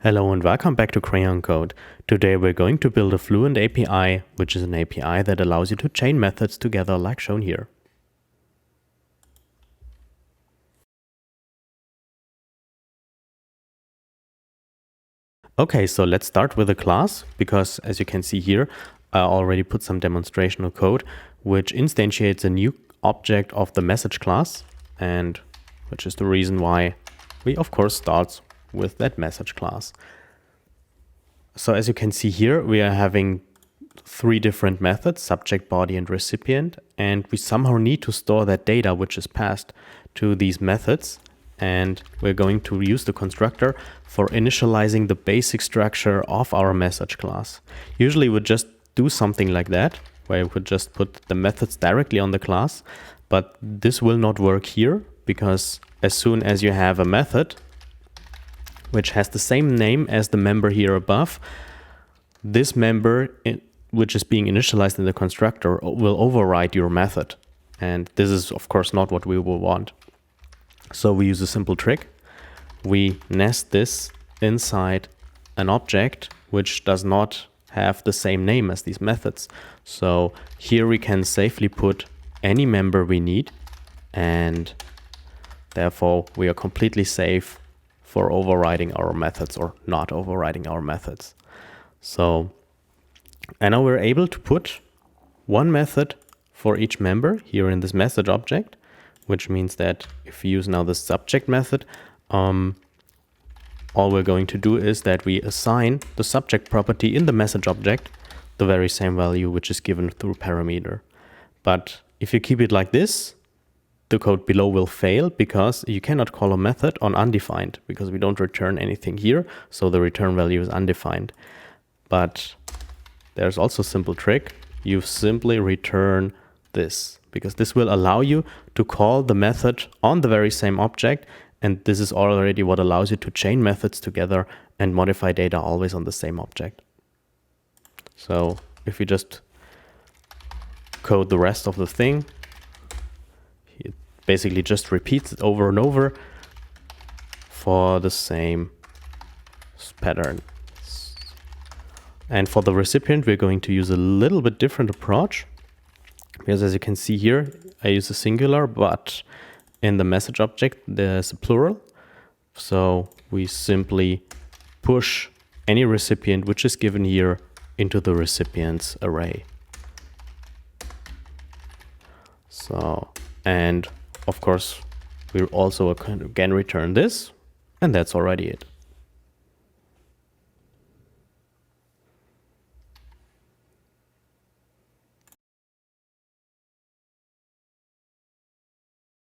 Hello and welcome back to Crayon Code. Today we're going to build a Fluent API, which is an API that allows you to chain methods together like shown here. Okay, so let's start with a class, because as you can see here, I already put some demonstrational code which instantiates a new object of the message class, and which is the reason why we of course start with that message class. So as you can see here, we are having three different methods, subject, body, and recipient, and we somehow need to store that data which is passed to these methods, and we're going to use the constructor for initializing the basic structure of our message class. Usually we would just do something like that, where we would just put the methods directly on the class, but this will not work here, because as soon as you have a method which has the same name as the member here above, this member, which is being initialized in the constructor, will override your method. And this is, of course, not what we will want. So we use a simple trick. We nest this inside an object which does not have the same name as these methods. So here we can safely put any member we need, and therefore we are completely safe for overriding our methods or not overriding our methods. So, and now we're able to put one method for each member here in this message object, which means that if we use now the subject method, all we're going to do is that we assign the subject property in the message object the very same value which is given through parameter. But if you keep it like this, the code below will fail, because you cannot call a method on undefined, because we don't return anything here, so the return value is undefined. But there's also a simple trick. You simply return this, because this will allow you to call the method on the very same object, and this is already what allows you to chain methods together and modify data always on the same object. So if we just code the rest of the thing, it basically just repeats it over and over for the same pattern. And for the recipient, we're going to use a little bit different approach, because as you can see here, I use a singular, but in the message object, there's a plural. So we simply push any recipient which is given here into the recipient's array. So, and of course, we'll also again return this, and that's already it.